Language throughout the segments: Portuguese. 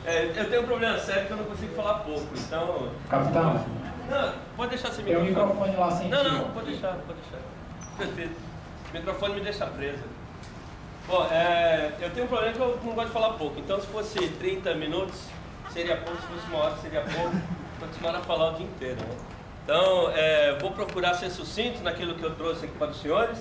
Eu tenho um problema sério que eu não consigo falar pouco, então... Capitão? Não, pode deixar sem Tem microfone. um microfone lá sem fio. Não, pode deixar. Perfeito. O microfone me deixa presa. Bom, eu tenho um problema que eu não gosto de falar pouco, então se fosse 30 minutos seria pouco, se fosse 1 hora seria pouco, estou acostumado a falar o dia inteiro, né? Então, vou procurar ser sucinto naquilo que eu trouxe aqui para os senhores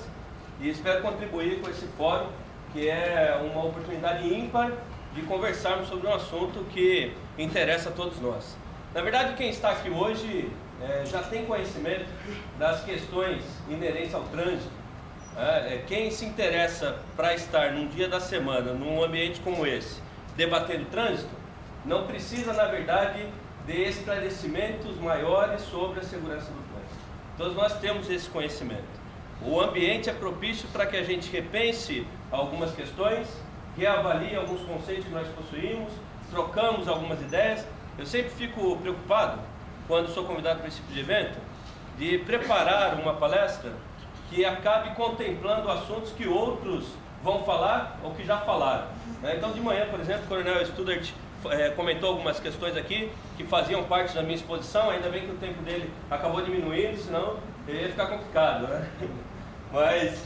e espero contribuir com esse fórum, que é uma oportunidade ímpar de conversarmos sobre um assunto que interessa a todos nós. Na verdade, quem está aqui hoje já tem conhecimento das questões inerentes ao trânsito. Quem se interessa para estar num dia da semana, num ambiente como esse, debatendo trânsito, não precisa, na verdade, de esclarecimentos maiores sobre a segurança do trânsito. Todos nós temos esse conhecimento. O ambiente é propício para que a gente repense algumas questões, reavalie alguns conceitos que nós possuímos, trocamos algumas ideias. Eu sempre fico preocupado, quando sou convidado para esse tipo de evento, de preparar uma palestra que acabe contemplando assuntos que outros vão falar ou que já falaram. Então, de manhã, por exemplo, o Coronel Studart comentou algumas questões aqui que faziam parte da minha exposição. Ainda bem que o tempo dele acabou diminuindo, senão ia ficar complicado, né? Mas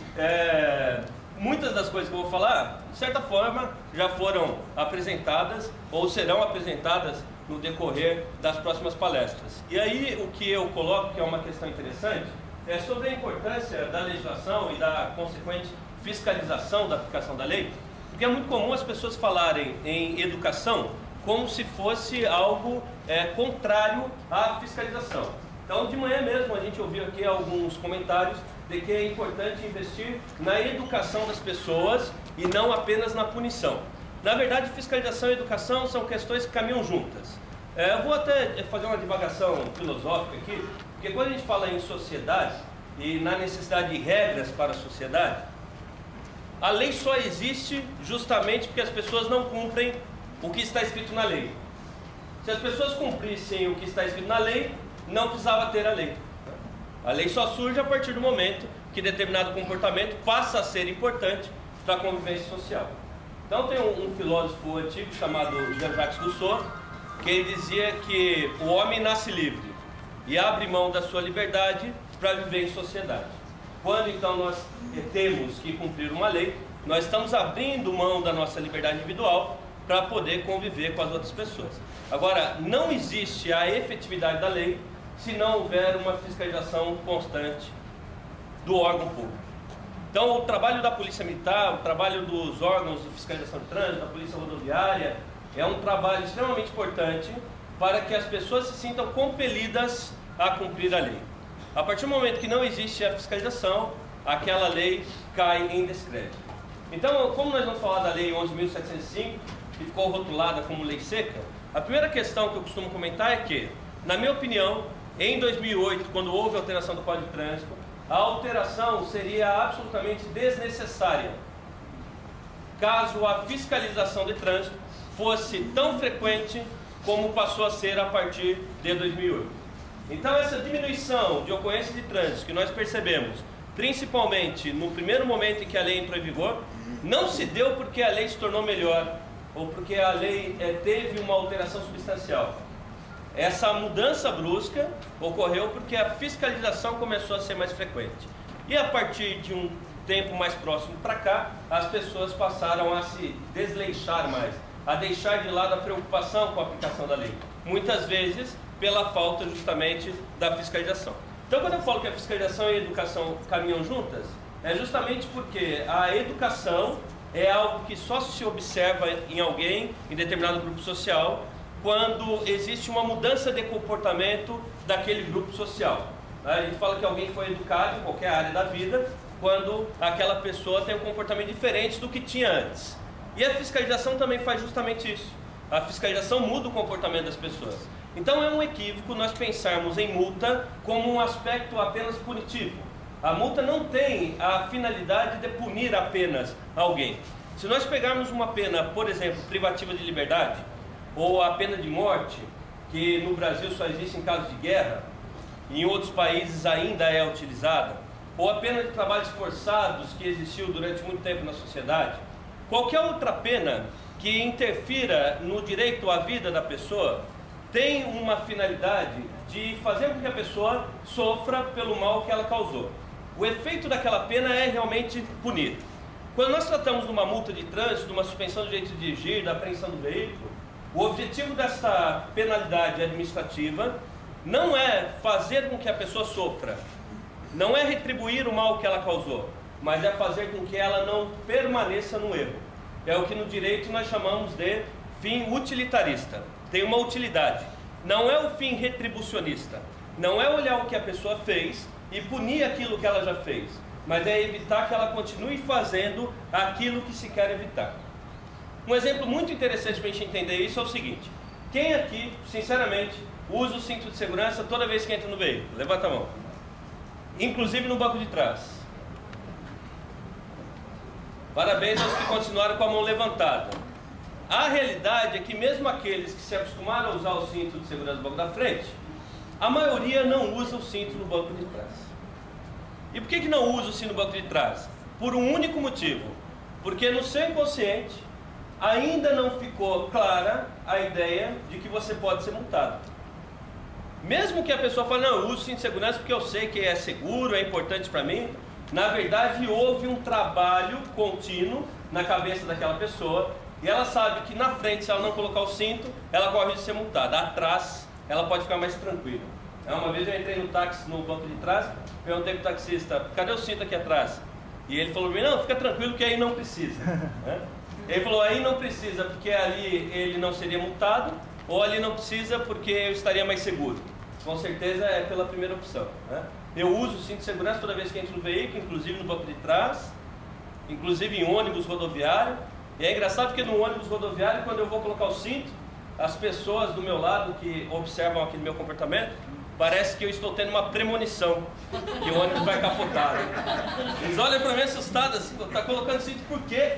muitas das coisas que eu vou falar, de certa forma, já foram apresentadas ou serão apresentadas no decorrer das próximas palestras. E aí o que eu coloco, que é uma questão interessante, é sobre a importância da legislação e da consequente fiscalização da aplicação da lei, porque é muito comum as pessoas falarem em educação como se fosse algo contrário à fiscalização. Então, de manhã mesmo, a gente ouviu aqui alguns comentários de que é importante investir na educação das pessoas e não apenas na punição. Na verdade, fiscalização e educação são questões que caminham juntas. Eu vou até fazer uma divagação filosófica aqui, porque quando a gente fala em sociedade e na necessidade de regras para a sociedade, a lei só existe justamente porque as pessoas não cumprem o que está escrito na lei. Se as pessoas cumprissem o que está escrito na lei, não precisava ter a lei. A lei só surge a partir do momento que determinado comportamento passa a ser importante para a convivência social. Então tem um filósofo antigo chamado Jean-Jacques Rousseau, que ele dizia que o homem nasce livre e abre mão da sua liberdade para viver em sociedade. Quando então nós temos que cumprir uma lei, nós estamos abrindo mão da nossa liberdade individual para poder conviver com as outras pessoas. Agora, não existe a efetividade da lei se não houver uma fiscalização constante do órgão público. Então, o trabalho da Polícia Militar, o trabalho dos órgãos de fiscalização de trânsito, da Polícia Rodoviária, é um trabalho extremamente importante para que as pessoas se sintam compelidas a cumprir a lei. A partir do momento que não existe a fiscalização, aquela lei cai em descrédito. Então, como nós vamos falar da Lei 11.705, que ficou rotulada como lei seca, a primeira questão que eu costumo comentar é que, na minha opinião, em 2008, quando houve a alteração do Código de Trânsito, a alteração seria absolutamente desnecessária, caso a fiscalização de trânsito fosse tão frequente como passou a ser a partir de 2008. Então, essa diminuição de ocorrência de trânsito que nós percebemos, principalmente no primeiro momento em que a lei entrou em vigor, não se deu porque a lei se tornou melhor ou porque a lei teve uma alteração substancial. Essa mudança brusca ocorreu porque a fiscalização começou a ser mais frequente. E a partir de um tempo mais próximo para cá, as pessoas passaram a se desleixar mais, a deixar de lado a preocupação com a aplicação da lei. Muitas vezes pela falta justamente da fiscalização. Então, quando eu falo que a fiscalização e a educação caminham juntas, é justamente porque a educação é algo que só se observa em alguém, em determinado grupo social, quando existe uma mudança de comportamento daquele grupo social. A gente fala que alguém foi educado em qualquer área da vida quando aquela pessoa tem um comportamento diferente do que tinha antes. E a fiscalização também faz justamente isso. A fiscalização muda o comportamento das pessoas. Então é um equívoco nós pensarmos em multa como um aspecto apenas punitivo. A multa não tem a finalidade de punir apenas alguém. Se nós pegarmos uma pena, por exemplo, privativa de liberdade, ou a pena de morte, que no Brasil só existe em casos de guerra, e em outros países ainda é utilizada, ou a pena de trabalhos forçados que existiu durante muito tempo na sociedade, qualquer outra pena que interfira no direito à vida da pessoa tem uma finalidade de fazer com que a pessoa sofra pelo mal que ela causou. O efeito daquela pena é realmente punir. Quando nós tratamos de uma multa de trânsito, de uma suspensão do direito de dirigir, da apreensão do veículo, o objetivo dessa penalidade administrativa não é fazer com que a pessoa sofra, não é retribuir o mal que ela causou, mas é fazer com que ela não permaneça no erro. É o que no direito nós chamamos de fim utilitarista. Tem uma utilidade. Não é o fim retribucionista. Não é olhar o que a pessoa fez e punir aquilo que ela já fez, mas é evitar que ela continue fazendo aquilo que se quer evitar. Um exemplo muito interessante para a gente entender isso é o seguinte: quem aqui, sinceramente, usa o cinto de segurança toda vez que entra no veículo? Levanta a mão. Inclusive no banco de trás. Parabéns aos que continuaram com a mão levantada. A realidade é que mesmo aqueles que se acostumaram a usar o cinto de segurança no banco da frente, a maioria não usa o cinto no banco de trás. E por que não usa o cinto no banco de trás? Por um único motivo: porque no seu inconsciente ainda não ficou clara a ideia de que você pode ser multado. Mesmo que a pessoa fale, não, eu uso o cinto de segurança porque eu sei que é seguro, é importante para mim, na verdade houve um trabalho contínuo na cabeça daquela pessoa e ela sabe que na frente, se ela não colocar o cinto, ela corre de ser multada. Atrás, ela pode ficar mais tranquila. Uma vez eu entrei no táxi, no banco de trás, perguntei para o taxista, cadê o cinto aqui atrás? E ele falou para mim, não, fica tranquilo que aí não precisa. Ele falou, aí não precisa porque ali ele não seria multado, ou ali não precisa porque eu estaria mais seguro. Com certeza é pela primeira opção. Eu uso o cinto de segurança toda vez que entro no veículo, inclusive no banco de trás, inclusive em ônibus rodoviário. E é engraçado porque no ônibus rodoviário, quando eu vou colocar o cinto, as pessoas do meu lado que observam aqui no meu comportamento, parece que eu estou tendo uma premonição que o ônibus vai capotar. Eles olham para mim assustados assim, está colocando cinto por quê?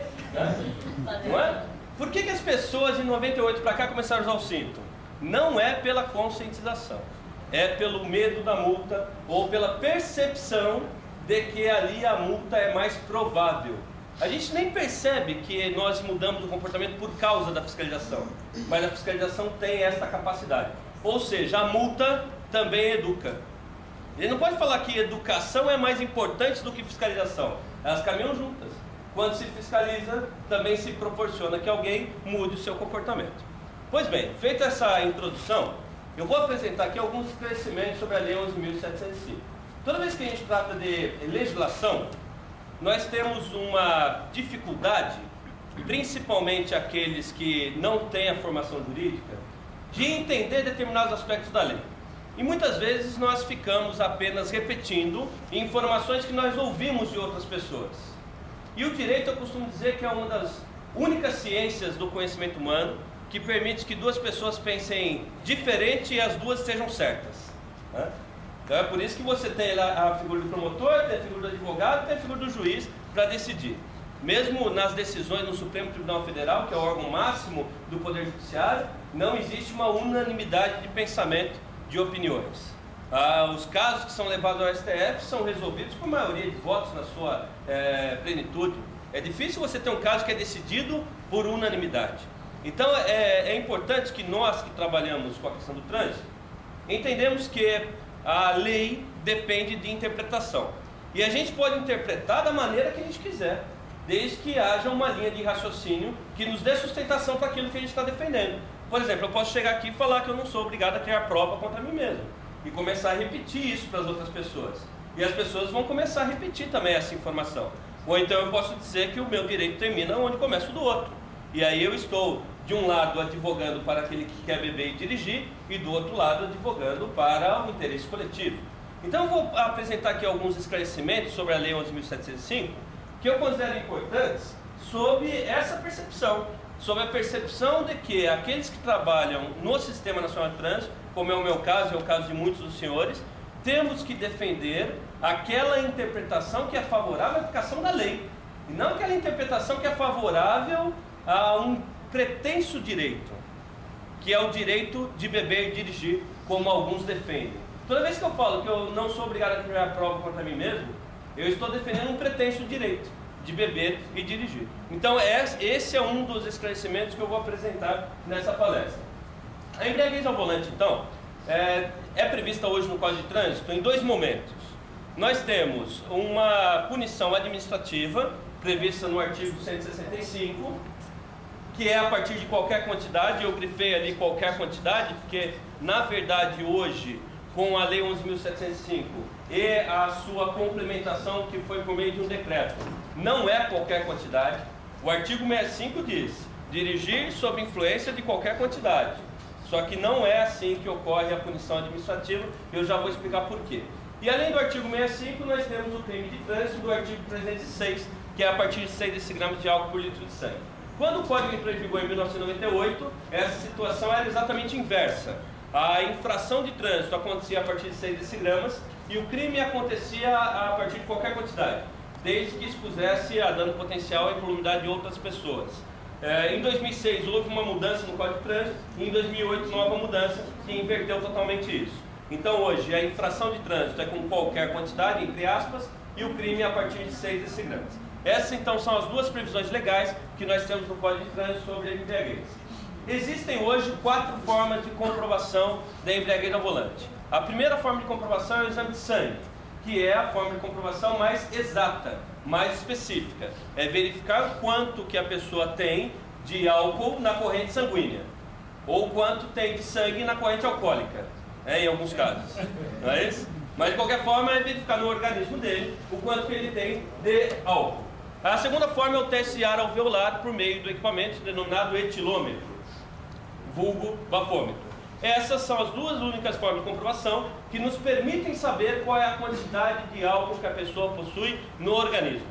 Não é? Por que as pessoas de 98 para cá começaram a usar o cinto? Não é pela conscientização, é pelo medo da multa ou pela percepção de que ali a multa é mais provável. A gente nem percebe que nós mudamos o comportamento por causa da fiscalização, mas a fiscalização tem esta capacidade. Ou seja, a multa também educa. Ele não pode falar que educação é mais importante do que fiscalização. Elas caminham juntas. Quando se fiscaliza, também se proporciona que alguém mude o seu comportamento. Pois bem, feita essa introdução, eu vou apresentar aqui alguns esclarecimentos sobre a Lei 11.705. Toda vez que a gente trata de legislação, nós temos uma dificuldade, principalmente aqueles que não têm a formação jurídica, de entender determinados aspectos da lei. E muitas vezes nós ficamos apenas repetindo informações que nós ouvimos de outras pessoas. E o direito, eu costumo dizer que é uma das únicas ciências do conhecimento humano que permite que duas pessoas pensem diferente e as duas sejam certas. Então é por isso que você tem lá a figura do promotor, tem a figura do advogado, tem a figura do juiz para decidir. Mesmo nas decisões no Supremo Tribunal Federal, que é o órgão máximo do Poder Judiciário, não existe uma unanimidade de pensamento, de opiniões. Os casos que são levados ao STF são resolvidos por maioria de votos na sua plenitude. É difícil você ter um caso que é decidido por unanimidade. Então é importante que nós que trabalhamos com a questão do trânsito, entendemos que a lei depende de interpretação. E a gente pode interpretar da maneira que a gente quiser, desde que haja uma linha de raciocínio que nos dê sustentação para aquilo que a gente está defendendo. Por exemplo, eu posso chegar aqui e falar que eu não sou obrigado a criar prova contra mim mesmo, e começar a repetir isso para as outras pessoas. E as pessoas vão começar a repetir também essa informação. Ou então eu posso dizer que o meu direito termina onde começa o do outro. E aí eu estou, de um lado, advogando para aquele que quer beber e dirigir, e do outro lado, advogando para o interesse coletivo. Então eu vou apresentar aqui alguns esclarecimentos sobre a Lei 11.705, que eu considero importantes sobre essa percepção, sobre a percepção de que aqueles que trabalham no Sistema Nacional de Trânsito, como é o meu caso e é o caso de muitos dos senhores, temos que defender aquela interpretação que é favorável à aplicação da lei, e não aquela interpretação que é favorável a um pretenso direito, que é o direito de beber e dirigir, como alguns defendem. Toda vez que eu falo que eu não sou obrigado a criar prova contra mim mesmo, eu estou defendendo um pretenso direito, de beber e dirigir. Então esse é um dos esclarecimentos que eu vou apresentar nessa palestra. A embriaguez ao volante, então, é prevista hoje no Código de Trânsito em 2 momentos. Nós temos uma punição administrativa prevista no artigo 165, que é a partir de qualquer quantidade. Eu grifei ali qualquer quantidade, porque na verdade hoje, com a Lei 11.705 e a sua complementação, que foi por meio de um decreto, não é qualquer quantidade. O artigo 65 diz: dirigir sob influência de qualquer quantidade. Só que não é assim que ocorre a punição administrativa, eu já vou explicar por quê. E além do artigo 65, nós temos o crime de trânsito do artigo 306, que é a partir de 6 decigramas de álcool por litro de sangue. Quando o Código entrou em vigor em 1998, essa situação era exatamente inversa. A infração de trânsito acontecia a partir de 6 decigramas e o crime acontecia a partir de qualquer quantidade, desde que expusesse a dano potencial à incolumidade de outras pessoas. Em 2006 houve uma mudança no Código de Trânsito e em 2008 nova mudança que inverteu totalmente isso. Então hoje a infração de trânsito é com qualquer quantidade, entre aspas, e o crime é a partir de 6 decigramas. Essas então são as 2 previsões legais que nós temos no Código de Trânsito sobre a embriaguez. Existem hoje 4 formas de comprovação da embriaguez ao volante. A primeira forma de comprovação é o exame de sangue, que é a forma de comprovação mais exata, mais específica. É verificar quanto que a pessoa tem de álcool na corrente sanguínea, ou quanto tem de sangue na corrente alcoólica, em alguns casos. Não é isso? Mas de qualquer forma é verificar no organismo dele o quanto que ele tem de álcool. A segunda forma é o teste de ar alveolar por meio do equipamento denominado etilômetro, vulgo bafômetro. Essas são as 2 únicas formas de comprovação que nos permitem saber qual é a quantidade de álcool que a pessoa possui no organismo.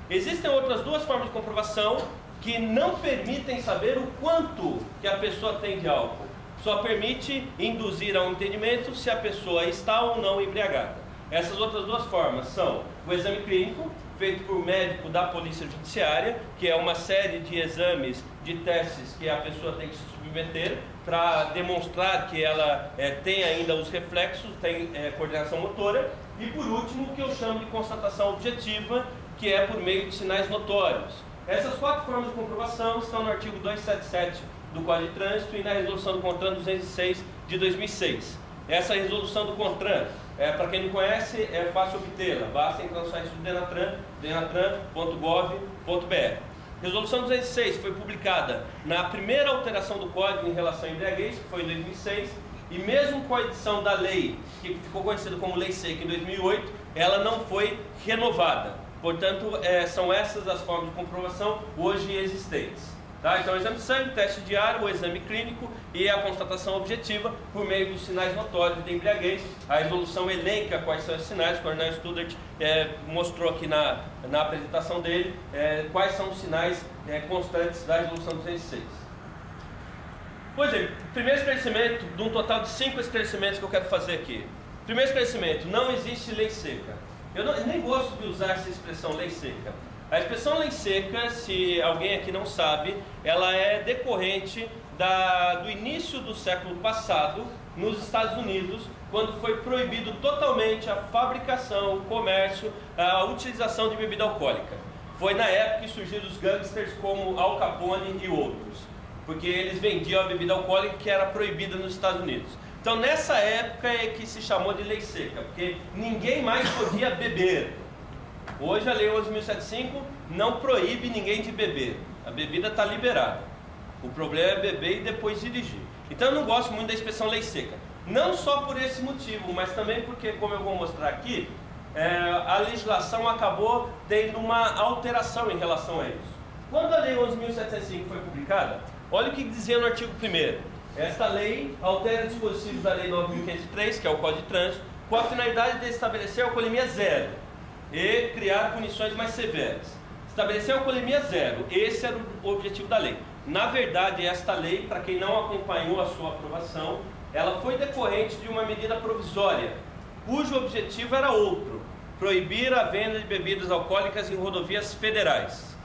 Existem outras 2 formas de comprovação que não permitem saber o quanto que a pessoa tem de álcool. Só permite induzir a um entendimento se a pessoa está ou não embriagada. Essas outras 2 formas são o exame clínico, feito por médico da Polícia Judiciária, que é uma série de exames, de testes que a pessoa tem que se submeter para demonstrar que ela tem ainda os reflexos, tem coordenação motora. E por último, o que eu chamo de constatação objetiva, que é por meio de sinais notórios. Essas 4 formas de comprovação estão no artigo 277 do Código de Trânsito e na resolução do CONTRAN 206 de 2006. Essa resolução do CONTRAN, para quem não conhece, é fácil obtê-la. Basta entrar no site do Denatran, denatran.gov.br. Resolução 206 foi publicada na primeira alteração do Código em relação à embriaguez, que foi em 2006, e mesmo com a edição da lei, que ficou conhecida como Lei Seca em 2008, ela não foi renovada. Portanto, são essas as formas de comprovação hoje existentes. Tá? Então, o exame de sangue, teste de ar, o exame clínico e a constatação objetiva por meio dos sinais notórios de embriaguez. A resolução elenca quais são os sinais. O coronel Studart mostrou aqui na apresentação dele quais são os sinais constantes da resolução 206. Pois é, primeiro esclarecimento de um total de 5 esclarecimentos que eu quero fazer aqui. Primeiro esclarecimento: não existe lei seca. Eu nem gosto de usar essa expressão lei seca. A expressão lei seca, se alguém aqui não sabe, ela é decorrente do início do século passado, nos Estados Unidos, quando foi proibido totalmente a fabricação, o comércio, a utilização de bebida alcoólica. Foi na época que surgiram os gangsters como Al Capone e outros, porque eles vendiam a bebida alcoólica que era proibida nos Estados Unidos. Então nessa época é que se chamou de lei seca, porque ninguém mais podia beber. Hoje a Lei 11.705 não proíbe ninguém de beber. A bebida está liberada. O problema é beber e depois dirigir. Então eu não gosto muito da expressão lei seca. Não só por esse motivo, mas também porque, como eu vou mostrar aqui, a legislação acabou tendo uma alteração em relação a isso. Quando a Lei 11.705 foi publicada, olha o que dizia no artigo 1º. Esta lei altera dispositivos da Lei 9.503, que é o Código de Trânsito, com a finalidade de estabelecer a alcoolemia zero e criar punições mais severas. Estabelecer a alcoolemia zero, esse era o objetivo da lei. Na verdade, esta lei, para quem não acompanhou a sua aprovação, ela foi decorrente de uma medida provisória, cujo objetivo era outro: proibir a venda de bebidas alcoólicas em rodovias federais.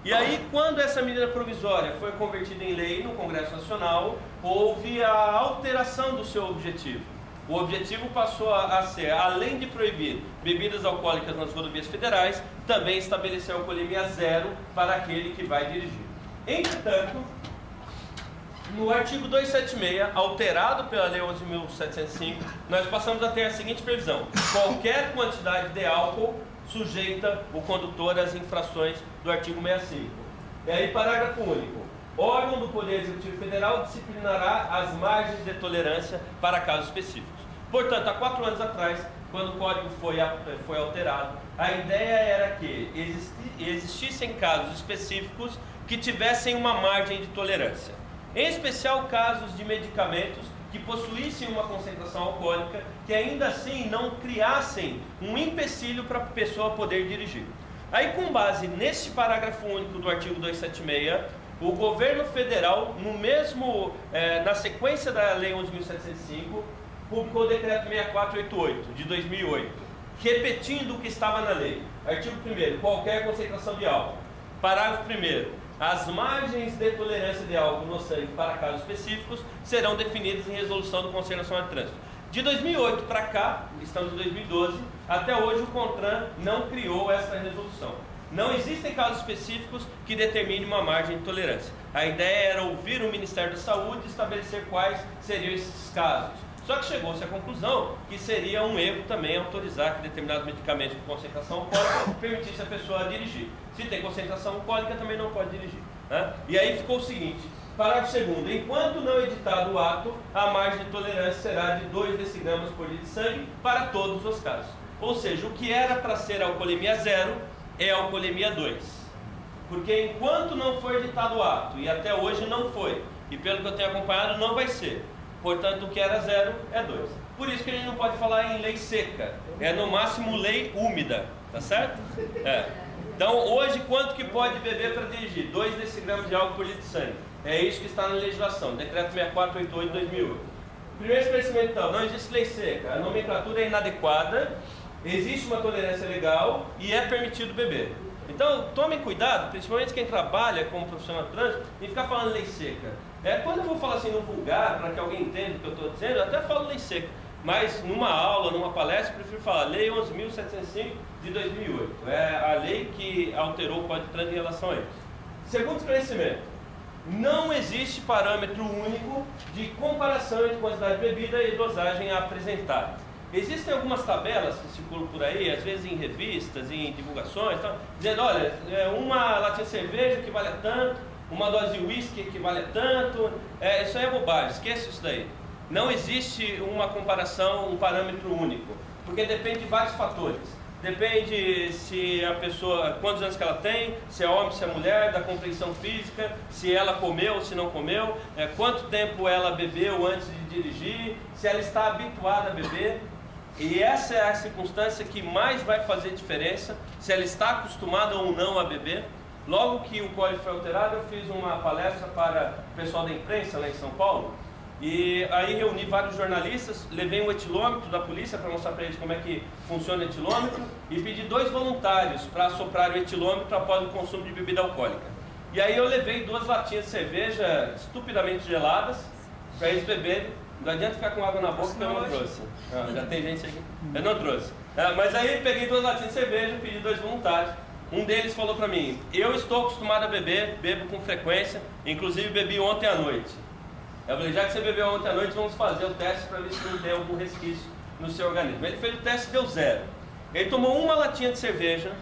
E aí, quando essa medida provisória foi convertida em lei no Congresso Nacional, houve a alteração do seu objetivo. o objetivo passou a ser, além de proibir bebidas alcoólicas nas rodovias federais, também estabelecer a alcoolemia zero para aquele que vai dirigir. Entretanto, no artigo 276, alterado pela Lei 11.705, nós passamos a ter a seguinte previsão: qualquer quantidade de álcool sujeita o condutor às infrações do artigo 65. E aí, parágrafo único: órgão do Poder Executivo Federal disciplinará as margens de tolerância para casos específicos. Portanto, há 4 anos atrás, quando o código foi alterado, a ideia era que existissem casos específicos que tivessem uma margem de tolerância. Em especial casos de medicamentos que possuíssem uma concentração alcoólica que ainda assim não criassem um empecilho para a pessoa poder dirigir. Aí, com base nesse parágrafo único do artigo 276, o governo federal, na sequência da Lei 11.705, publicou o Decreto 6488 de 2008, repetindo o que estava na lei. Artigo 1º, qualquer concentração de álcool. Parágrafo 1º, as margens de tolerância de álcool no sangue para casos específicos serão definidas em resolução do Conselho Nacional de Trânsito. De 2008 para cá, estamos em 2012, até hoje o CONTRAN não criou essa resolução. Não existem casos específicos que determinem uma margem de tolerância. A ideia era ouvir o Ministério da Saúde e estabelecer quais seriam esses casos. Só que chegou-se à conclusão que seria um erro também autorizar que determinados medicamentos com concentração alcoólica permitisse a pessoa dirigir. Se tem concentração alcoólica, também não pode dirigir, né? E aí ficou o seguinte: parágrafo 2º, enquanto não editado o ato, a margem de tolerância será de 2 decigramas por litro de sangue para todos os casos. Ou seja, o que era para ser alcoolemia zero é alcoolemia 2. Porque enquanto não foi editado o ato, e até hoje não foi, e pelo que eu tenho acompanhado não vai ser, portanto, o que era zero é 2. Por isso que a gente não pode falar em lei seca. É no máximo lei úmida. Tá certo? Então, hoje, quanto que pode beber para dirigir? 2 decigramas de álcool por litro de sangue. É isso que está na legislação. Decreto 6488 de 2008. Primeiro esclarecimento, então. Não existe lei seca. A nomenclatura é inadequada. Existe uma tolerância legal e é permitido beber. Então, tomem cuidado, principalmente quem trabalha como profissional de trânsito, em ficar falando lei seca. Quando eu vou falar assim no vulgar, para que alguém entenda o que eu estou dizendo, eu até falo lei seca. Mas numa aula, numa palestra, eu prefiro falar Lei 11.705 de 2008. É a lei que alterou o Código de Trânsito em relação a isso. Segundo esclarecimento: não existe parâmetro único de comparação entre quantidade de bebida e dosagem a apresentar. Existem algumas tabelas que circulam por aí, às vezes em revistas, em divulgações, dizendo, olha, uma latinha de cerveja equivale a tanto, uma dose de uísque equivale a tanto. Isso aí é bobagem, esqueça isso daí. Não existe uma comparação, um parâmetro único, porque depende de vários fatores. Depende se a pessoa, quantos anos que ela tem, se é homem, se é mulher, da compreensão física, se ela comeu ou se não comeu, quanto tempo ela bebeu antes de dirigir, se ela está habituada a beber. E essa é a circunstância que mais vai fazer diferença, se ela está acostumada ou não a beber. Logo que o código foi alterado, eu fiz uma palestra para o pessoal da imprensa lá em São Paulo, e aí reuni vários jornalistas, levei um etilômetro da polícia para mostrar para eles como é que funciona o etilômetro, e pedi 2 voluntários para assoprar o etilômetro após o consumo de bebida alcoólica. E aí eu levei 2 latinhas de cerveja estupidamente geladas para eles beberem. Não adianta ficar com água na boca que eu não trouxe. Já tem gente aqui. Eu não trouxe. Mas aí peguei 2 latinhas de cerveja, pedi 2 voluntários. Um deles falou para mim, eu estou acostumado a beber, bebo com frequência, inclusive bebi ontem à noite. Eu falei, já que você bebeu ontem à noite, vamos fazer o teste para ver se não tem algum resquício no seu organismo. Ele fez o teste e deu 0. Ele tomou uma latinha de cerveja,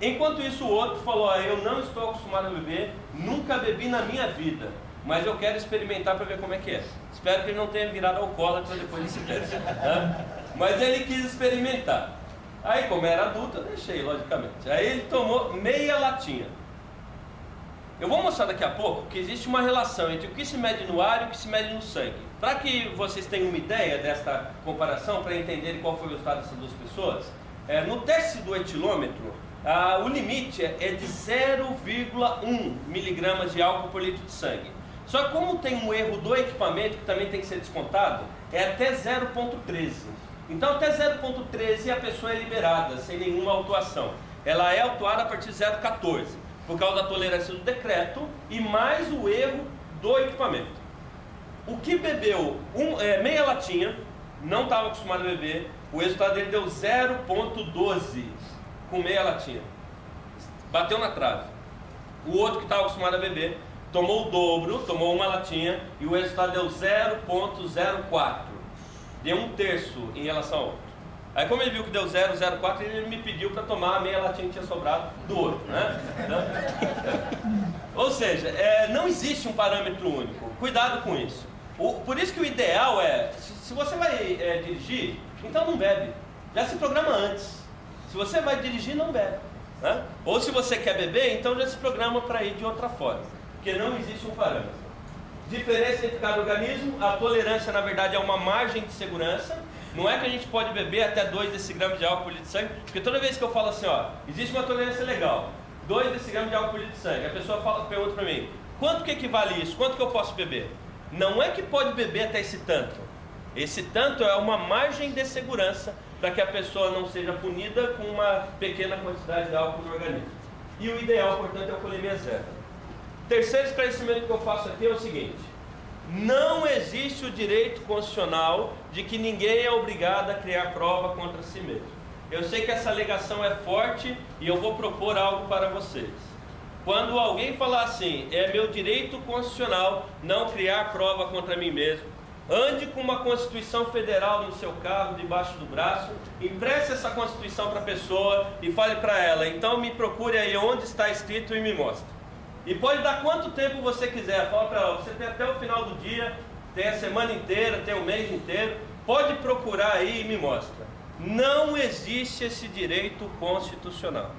Enquanto isso o outro falou, eu não estou acostumado a beber, nunca bebi na minha vida, mas eu quero experimentar para ver como é que é. Espero que ele não tenha virado alcoólatra depois desse teste. Mas ele quis experimentar. Aí, como era adulto, eu deixei, logicamente. Aí ele tomou meia latinha. Eu vou mostrar daqui a pouco que existe uma relação entre o que se mede no ar e o que se mede no sangue. Para que vocês tenham uma ideia desta comparação, para entenderem qual foi o resultado dessas 2 pessoas, no teste do etilômetro, o limite é de 0,1 miligramas de álcool por litro de sangue. Só que como tem um erro do equipamento, que também tem que ser descontado, é até 0,13. Então até 0,13 a pessoa é liberada, sem nenhuma autuação. Ela é autuada a partir de 0,14. Por causa da tolerância do decreto e mais o erro do equipamento. O que bebeu meia latinha, não estava acostumado a beber, o resultado dele deu 0,12 com meia latinha. Bateu na trave. O outro que estava acostumado a beber tomou o dobro, tomou uma latinha e o resultado deu 0,04. Deu 1/3 em relação ao outro. Aí como ele viu que deu 0,04, ele me pediu para tomar a meia latinha que tinha sobrado do outro, né? Ou seja, não existe um parâmetro único. Cuidado com isso. Por isso que o ideal é, se você vai dirigir, então não bebe. Já se programa antes. Se você vai dirigir, não bebe. Né? Ou se você quer beber, então já se programa para ir de outra forma. Porque não existe um parâmetro. Diferença entre cada organismo, a tolerância na verdade é uma margem de segurança. Não é que a gente pode beber até 2 decigramas de álcool por litro de sangue, porque toda vez que eu falo assim, ó, existe uma tolerância legal, 2 decigramas de álcool por litro de sangue, a pessoa pergunta para mim, quanto que equivale isso? Quanto que eu posso beber? Não é que pode beber até esse tanto. Esse tanto é uma margem de segurança para que a pessoa não seja punida com uma pequena quantidade de álcool no organismo. E o ideal, portanto, é a alcoolemia zero. Terceiro esclarecimento que eu faço aqui é o seguinte: não existe o direito constitucional de que ninguém é obrigado a criar prova contra si mesmo. Eu sei que essa alegação é forte e eu vou propor algo para vocês. Quando alguém falar assim, é meu direito constitucional não criar prova contra mim mesmo, ande com uma Constituição Federal no seu carro, debaixo do braço, empreste essa Constituição para a pessoa e fale para ela, então me procure aí onde está escrito e me mostre. E pode dar quanto tempo você quiser, fala para ela, você tem até o final do dia, tem a semana inteira, tem o mês inteiro, pode procurar aí e me mostra. Não existe esse direito constitucional.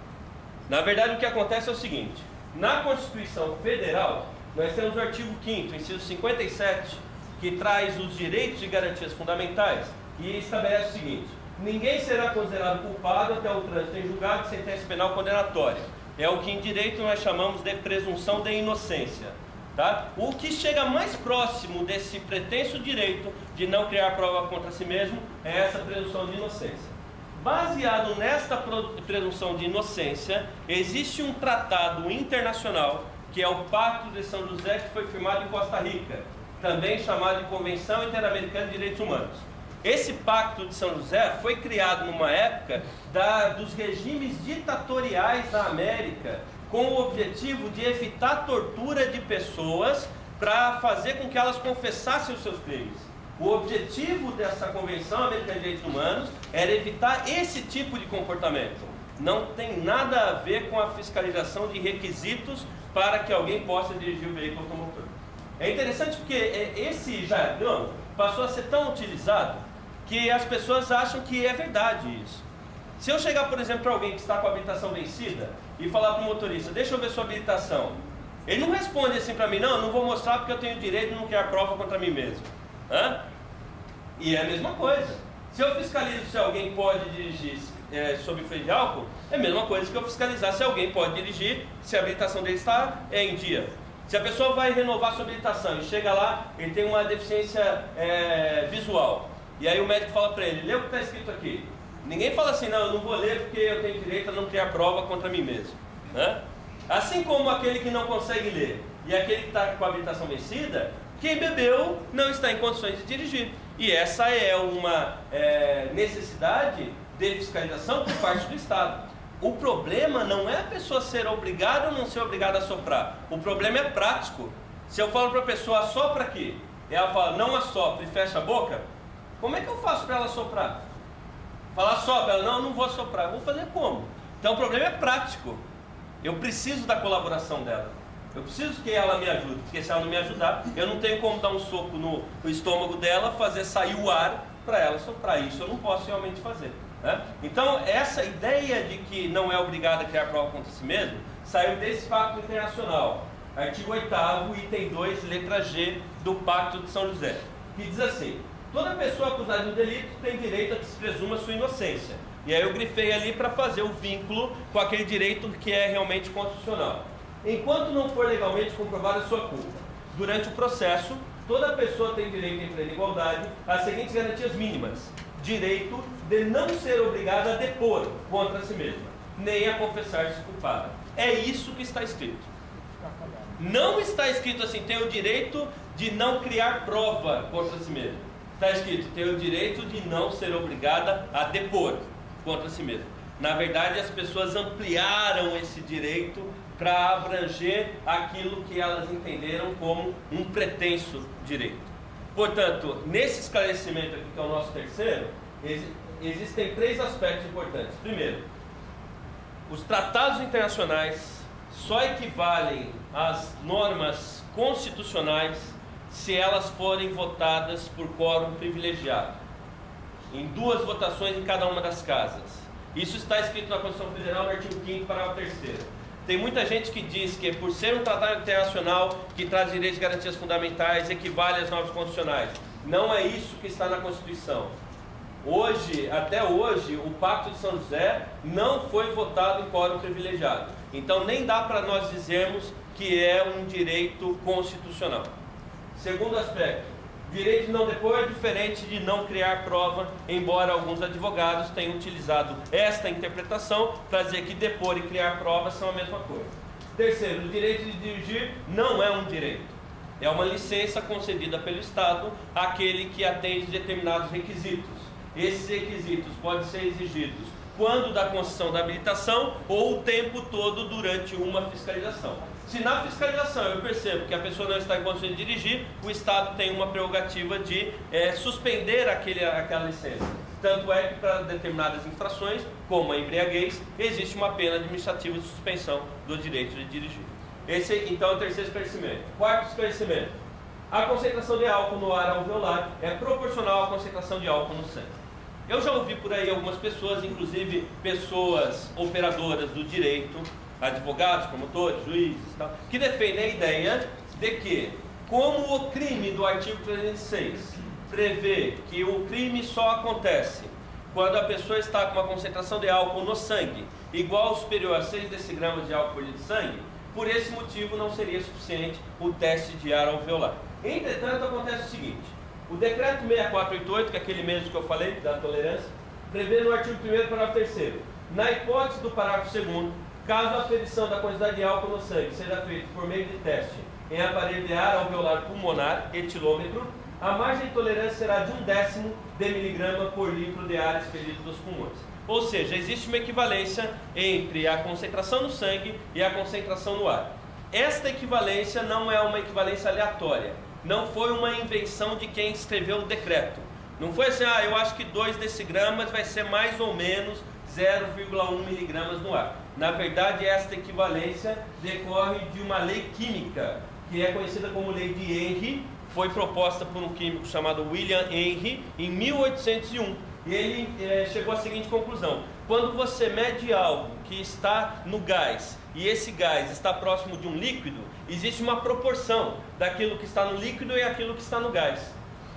Na verdade, o que acontece é o seguinte: na Constituição Federal, nós temos o artigo 5º, inciso 57, que traz os direitos e garantias fundamentais e estabelece o seguinte: ninguém será considerado culpado até o trânsito em julgado de sentença penal condenatória. É o que em direito nós chamamos de presunção de inocência. Tá? O que chega mais próximo desse pretenso direito de não criar prova contra si mesmo é essa presunção de inocência. Baseado nesta presunção de inocência, existe um tratado internacional, que é o Pacto de São José, que foi firmado em Costa Rica, também chamado de Convenção Interamericana de Direitos Humanos. Esse Pacto de São José foi criado numa época dos regimes ditatoriais da América, com o objetivo de evitar a tortura de pessoas para fazer com que elas confessassem os seus crimes. O objetivo dessa Convenção Americana de Direitos Humanos era evitar esse tipo de comportamento. Não tem nada a ver com a fiscalização de requisitos para que alguém possa dirigir o veículo automotor. É interessante porque esse jargão passou a ser tão utilizado que as pessoas acham que é verdade isso. Se eu chegar, por exemplo, para alguém que está com a habilitação vencida e falar para o motorista, deixa eu ver sua habilitação, ele não responde assim para mim, não, eu não vou mostrar porque eu tenho direito de não criar prova contra mim mesmo. Hã? E é a mesma coisa. Se eu fiscalizo se alguém pode dirigir sob efeito de álcool, é a mesma coisa que eu fiscalizar se alguém pode dirigir se a habilitação dele está em dia. Se a pessoa vai renovar sua habilitação e chega lá, ele tem uma deficiência visual, e aí o médico fala para ele, lê o que está escrito aqui. Ninguém fala assim, não, eu não vou ler porque eu tenho direito a não criar prova contra mim mesmo. Né? Assim como aquele que não consegue ler e aquele que está com a habilitação vencida, quem bebeu não está em condições de dirigir. E essa é uma necessidade de fiscalização por parte do Estado. O problema não é a pessoa ser obrigada ou não ser obrigada a assoprar. O problema é prático. Se eu falo para a pessoa, assopra aqui, e ela fala, não assopra e fecha a boca, como é que eu faço para ela assoprar? Falar assopra, ela, não vou assoprar. Eu vou fazer como? Então o problema é prático. Eu preciso da colaboração dela. Eu preciso que ela me ajude, porque se ela não me ajudar, eu não tenho como dar um soco no estômago dela, fazer sair o ar para ela soprar. Isso eu não posso realmente fazer. Né? Então essa ideia de que não é obrigado a criar prova contra si mesmo, saiu desse Pacto Internacional, artigo 8º, item 2, letra G do Pacto de São José, que diz assim: toda pessoa acusada de um delito tem direito a que se presuma sua inocência. E aí eu grifei ali para fazer o vínculo com aquele direito que é realmente constitucional. Enquanto não for legalmente comprovada a sua culpa, durante o processo, toda pessoa tem direito em plena igualdade às seguintes garantias mínimas: direito de não ser obrigada a depor contra si mesma, nem a confessar-se culpada. É isso que está escrito. Não está escrito assim, tem o direito de não criar prova contra si mesmo. Está escrito, tem o direito de não ser obrigada a depor contra si mesmo. Na verdade, as pessoas ampliaram esse direito para abranger aquilo que elas entenderam como um pretenso direito. Portanto, nesse esclarecimento aqui, que é o nosso terceiro, existem 3 aspectos importantes. Primeiro, os tratados internacionais só equivalem às normas constitucionais se elas forem votadas por quórum privilegiado, em 2 votações em cada uma das casas. Isso está escrito na Constituição Federal, no artigo 5º, parágrafo 3º. Tem muita gente que diz que por ser um tratado internacional que traz direitos e garantias fundamentais, equivale às normas constitucionais. Não é isso que está na Constituição. Hoje, até hoje, o Pacto de São José não foi votado em quórum privilegiado. Então nem dá para nós dizermos que é um direito constitucional. Segundo aspecto, direito de não depor é diferente de não criar prova, embora alguns advogados tenham utilizado esta interpretação para dizer que depor e criar prova são a mesma coisa. Terceiro, o direito de dirigir não é um direito. É uma licença concedida pelo Estado àquele que atende determinados requisitos. Esses requisitos podem ser exigidos quando da concessão da habilitação ou o tempo todo durante uma fiscalização. Se na fiscalização eu percebo que a pessoa não está em condições de dirigir, o Estado tem uma prerrogativa de suspender aquela licença. Tanto é que para determinadas infrações, como a embriaguez, existe uma pena administrativa de suspensão do direito de dirigir. Esse, então, é o terceiro esclarecimento. Quarto esclarecimento. A concentração de álcool no ar alveolar é proporcional à concentração de álcool no sangue. Eu já ouvi por aí algumas pessoas, inclusive pessoas operadoras do direito, advogados, promotores, juízes, tal, que defendem a ideia de que, como o crime do artigo 306 prevê que o crime só acontece quando a pessoa está com uma concentração de álcool no sangue igual ou superior a 6 decigramas de álcool por litro de sangue, por esse motivo não seria suficiente o teste de ar alveolar. Entretanto, acontece o seguinte: o decreto 6488, que é aquele mesmo que eu falei, da tolerância, prevê no artigo 1º, parágrafo 3º, na hipótese do parágrafo 2º, caso a aferição da quantidade de álcool no sangue seja feita por meio de teste em aparelho de ar alveolar pulmonar, etilômetro, a margem de tolerância será de 1/10 de miligrama por litro de ar expelido dos pulmões. Ou seja, existe uma equivalência entre a concentração no sangue e a concentração no ar. Esta equivalência não é uma equivalência aleatória. Não foi uma invenção de quem escreveu o decreto. Não foi assim, eu acho que 2 decigramas vai ser mais ou menos 0,1 miligramas no ar. Na verdade, esta equivalência decorre de uma lei química, que é conhecida como lei de Henry, foi proposta por um químico chamado William Henry em 1801. E ele chegou à seguinte conclusão: quando você mede algo que está no gás e esse gás está próximo de um líquido, existe uma proporção daquilo que está no líquido e aquilo que está no gás.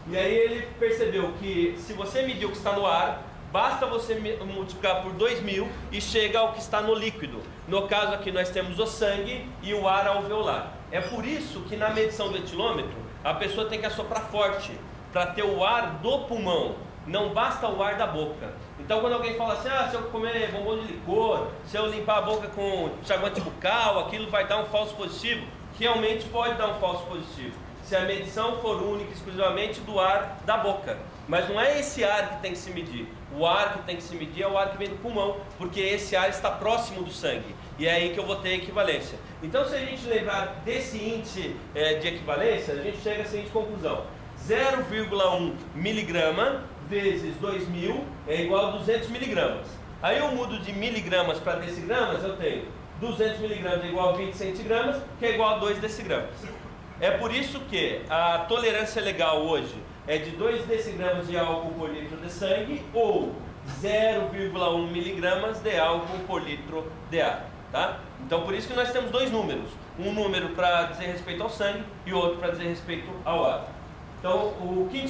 E aí ele percebeu que se você medir o que está no ar, basta você multiplicar por 2000 e chega ao que está no líquido. No caso aqui nós temos o sangue e o ar alveolar. É por isso que na medição do etilômetro a pessoa tem que assoprar forte para ter o ar do pulmão. Não basta o ar da boca. Então quando alguém fala assim, se eu comer bombom de licor, se eu limpar a boca com enxaguante bucal, aquilo vai dar um falso positivo, realmente pode dar um falso positivo, se a medição for única e exclusivamente do ar da boca. Mas não é esse ar que tem que se medir. O ar que tem que se medir é o ar que vem do pulmão, porque esse ar está próximo do sangue. E é aí que eu vou ter a equivalência. Então se a gente lembrar desse índice de equivalência, a gente chega à seguinte conclusão: 0,1 miligrama vezes 2000 é igual a 200 miligramas. Aí eu mudo de miligramas para decigramas, eu tenho 200 miligramas é igual a 20 centigramas, que é igual a 2 decigramas. É por isso que a tolerância legal hoje é de 2 decigramas de álcool por litro de sangue ou 0,1 miligramas de álcool por litro de ar. Tá? Então por isso que nós temos 2 números. Um número para dizer respeito ao sangue e outro para dizer respeito ao ar. Então, o quinto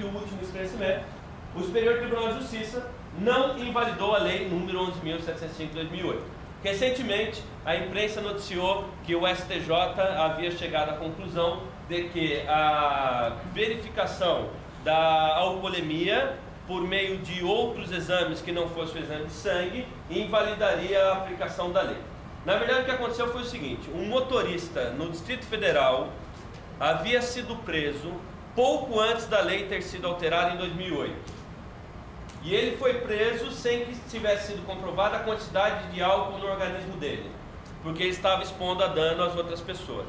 e último esclarecimento, o Superior Tribunal de Justiça não invalidou a lei número 11.705 de 2008. Recentemente, a imprensa noticiou que o STJ havia chegado à conclusão de que a verificação da alcoolemia por meio de outros exames que não fosse o exame de sangue invalidaria a aplicação da lei. Na verdade, o que aconteceu foi o seguinte: um motorista no Distrito Federal havia sido preso pouco antes da lei ter sido alterada em 2008. E ele foi preso sem que tivesse sido comprovada a quantidade de álcool no organismo dele, porque ele estava expondo a dano às outras pessoas.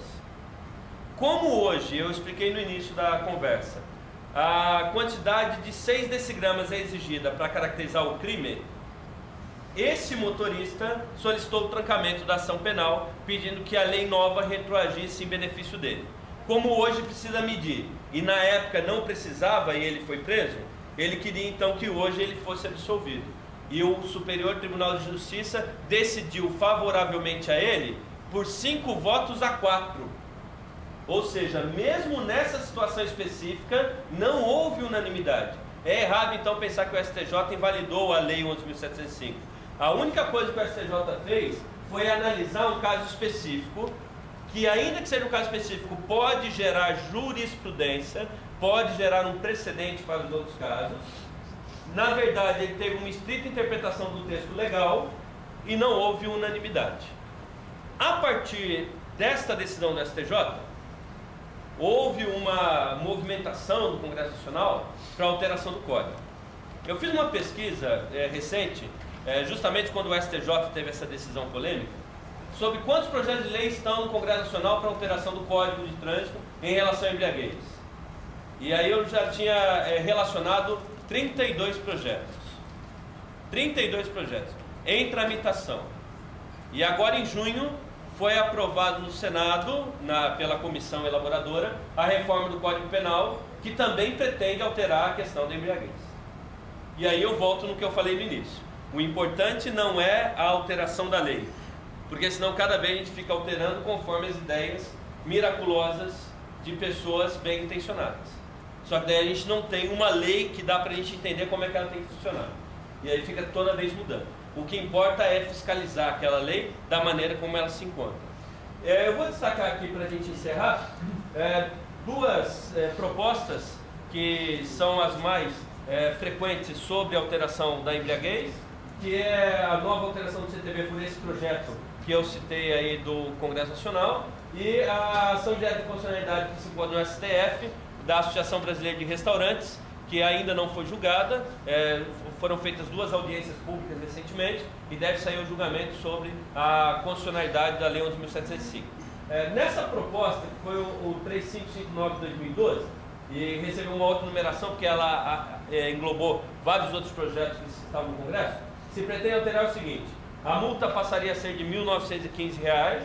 Como hoje, eu expliquei no início da conversa, a quantidade de 6 decigramas é exigida para caracterizar o crime, esse motorista solicitou o trancamento da ação penal, pedindo que a lei nova retroagisse em benefício dele. Como hoje precisa medir, e na época não precisava e ele foi preso, ele queria então que hoje ele fosse absolvido. E o Superior Tribunal de Justiça decidiu favoravelmente a ele por 5 votos a 4. Ou seja, mesmo nessa situação específica, não houve unanimidade. É errado então pensar que o STJ invalidou a Lei 11.705. A única coisa que o STJ fez foi analisar um caso específico, que ainda que seja um caso específico, pode gerar jurisprudência, pode gerar um precedente para os outros casos. Na verdade, ele teve uma estrita interpretação do texto legal e não houve unanimidade. A partir desta decisão do STJ, houve uma movimentação do Congresso Nacional para alteração do Código. Eu fiz uma pesquisa recente, justamente quando o STJ teve essa decisão polêmica, sobre quantos projetos de lei estão no Congresso Nacional para alteração do Código de Trânsito em relação à embriaguez. E aí eu já tinha relacionado 32 projetos. 32 projetos em tramitação. E agora em junho foi aprovado no Senado, pela comissão elaboradora, a reforma do Código Penal, que também pretende alterar a questão da embriaguez. E aí eu volto no que eu falei no início. O importante não é a alteração da lei, porque senão cada vez a gente fica alterando conforme as ideias miraculosas de pessoas bem intencionadas. Só que daí a gente não tem uma lei que dá para a gente entender como é que ela tem que funcionar. E aí fica toda vez mudando. O que importa é fiscalizar aquela lei da maneira como ela se encontra. Eu vou destacar aqui para a gente encerrar duas propostas que são as mais frequentes sobre a alteração da embriaguez, que é a nova alteração do CTB por esse projeto que eu citei aí do Congresso Nacional, e a ação direta de constitucionalidade que se encontra no STF, da Associação Brasileira de Restaurantes, que ainda não foi julgada. Foram feitas 2 audiências públicas recentemente e deve sair o julgamento sobre a constitucionalidade da Lei 11.705. Nessa proposta, que foi o 3559 de 2012, e recebeu uma outra numeração porque ela englobou vários outros projetos que estavam no Congresso, se pretende alterar o seguinte: a multa passaria a ser de R$ 1.915,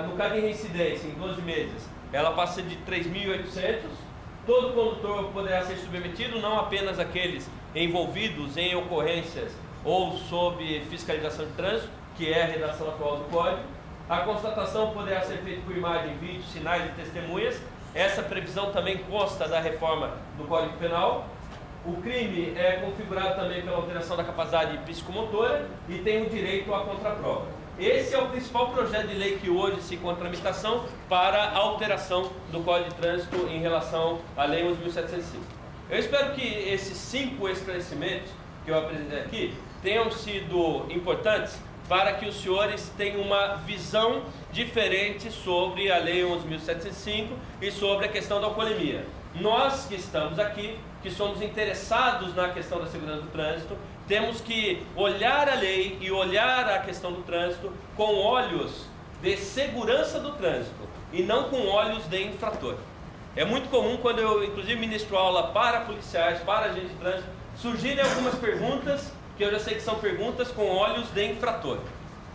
no caso de reincidência, em 12 meses, ela passa de 3.800. Todo condutor poderá ser submetido, não apenas aqueles envolvidos em ocorrências ou sob fiscalização de trânsito, que é a redação atual do Código. A constatação poderá ser feita por imagem, vídeo, sinais e testemunhas. Essa previsão também consta da reforma do Código Penal. O crime é configurado também pela alteração da capacidade psicomotora e tem o direito à contraprova. Esse é o principal projeto de lei que hoje se encontra em tramitação para a alteração do Código de Trânsito em relação à Lei 11.705. Eu espero que esses 5 esclarecimentos que eu apresentei aqui tenham sido importantes para que os senhores tenham uma visão diferente sobre a Lei 11.705 e sobre a questão da alcoolemia. Nós que estamos aqui, que somos interessados na questão da segurança do trânsito, temos que olhar a lei e olhar a questão do trânsito com olhos de segurança do trânsito e não com olhos de infrator. É muito comum, quando eu inclusive ministro aula para policiais, para agentes de trânsito, surgirem algumas perguntas que eu já sei que são perguntas com olhos de infrator.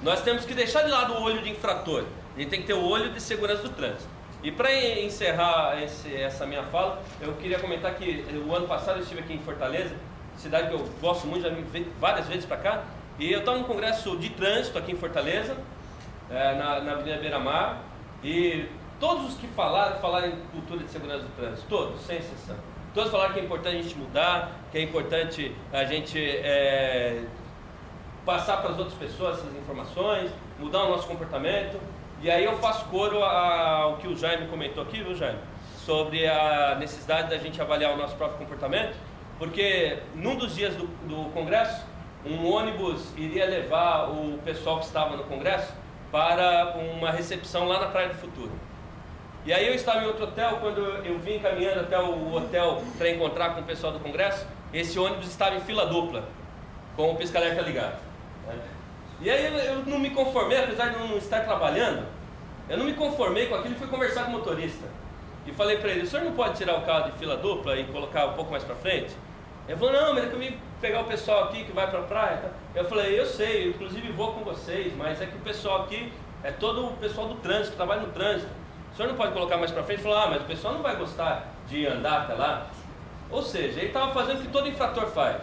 Nós temos que deixar de lado o olho de infrator, a gente tem que ter o olho de segurança do trânsito. E para encerrar essa minha fala, eu queria comentar que o ano passado eu estive aqui em Fortaleza, cidade que eu gosto muito, já vim várias vezes para cá, e eu estava no congresso de trânsito aqui em Fortaleza, na Avenida Beira-Mar, e todos os que falaram em cultura de segurança do trânsito, todos, sem exceção. Todos falaram que é importante a gente mudar, que é importante a gente passar para as outras pessoas essas informações, mudar o nosso comportamento. E aí eu faço coro ao que o Jaime comentou aqui, viu, Jaime? Sobre a necessidade da gente avaliar o nosso próprio comportamento, porque num dos dias do congresso, um ônibus iria levar o pessoal que estava no congresso para uma recepção lá na Praia do Futuro. E aí eu estava em outro hotel, quando eu vim caminhando até o hotel para encontrar com o pessoal do congresso, esse ônibus estava em fila dupla, com o pisca-alerta ligado. E aí eu não me conformei, apesar de não estar trabalhando, eu não me conformei com aquilo e fui conversar com o motorista. E falei para ele, o senhor não pode tirar o carro de fila dupla e colocar um pouco mais para frente? Ele falou, não, mas é que eu vim pegar o pessoal aqui que vai para a praia. Eu falei, eu sei, eu inclusive vou com vocês, mas é que o pessoal aqui é todo o pessoal do trânsito, que trabalha no trânsito. O senhor não pode colocar mais para frente? Ele falou, mas o pessoal não vai gostar de andar até lá. Ou seja, ele estava fazendo o que todo infrator faz,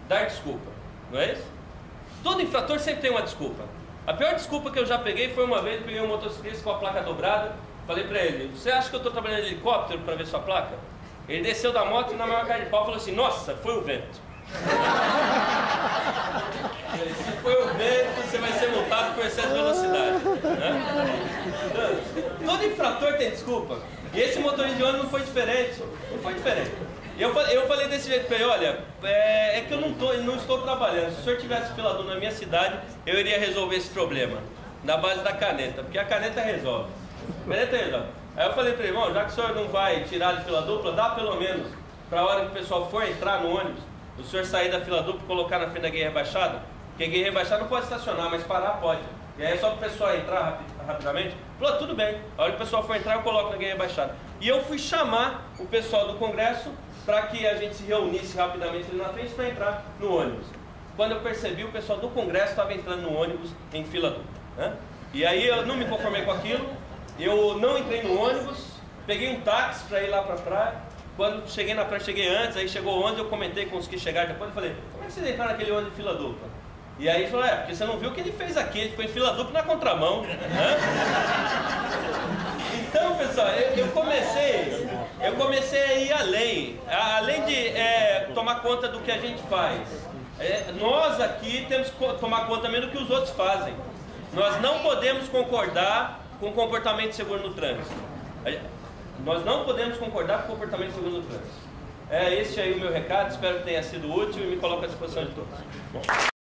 dar desculpa, não é isso? Todo infrator sempre tem uma desculpa. A pior desculpa que eu já peguei foi uma vez, eu peguei um motociclista com a placa dobrada, falei para ele, você acha que eu estou trabalhando em helicóptero para ver sua placa? Ele desceu da moto e na maior cara de pau falou assim, nossa, foi o vento. Se foi o vento, você vai ser multado por excesso de velocidade, né? Todo infrator tem desculpa. E esse motorista de ônibus não foi diferente. Não foi diferente. Eu falei desse jeito para ele, olha, é que eu não estou trabalhando. Se o senhor tivesse filador na minha cidade, eu iria resolver esse problema. Na base da caneta, porque a caneta resolve. A caneta resolve. Aí eu falei para ele, irmão, já que o senhor não vai tirar de fila dupla, dá pelo menos, para a hora que o pessoal for entrar no ônibus, o senhor sair da fila dupla e colocar na frente da guia rebaixada, porque a guia rebaixada não pode estacionar, mas parar pode. E aí é só para o pessoal entrar rapidamente. Falou, tudo bem, a hora que o pessoal for entrar eu coloco na guia rebaixada. E eu fui chamar o pessoal do congresso para que a gente se reunisse rapidamente ali na frente para entrar no ônibus. Quando eu percebi, o pessoal do congresso estava entrando no ônibus em fila dupla, né? E aí eu não me conformei com aquilo, eu não entrei no ônibus, peguei um táxi para ir lá para a praia. Quando cheguei na praia, cheguei antes, aí chegou o ônibus, eu comentei com os que chegaram depois, eu falei, como é que vocês entraram naquele ônibus de fila dupla? E aí ele falou, porque você não viu o que ele fez aqui, ele ficou em fila dupla na contramão, né? Então, pessoal, eu comecei a ir além de tomar conta do que a gente faz. Nós aqui temos que tomar conta também do que os outros fazem. Nós não podemos concordar com comportamento seguro no trânsito. Nós não podemos concordar com comportamento seguro no trânsito. Este aí o meu recado, espero que tenha sido útil e me coloco à disposição de todos. Bom.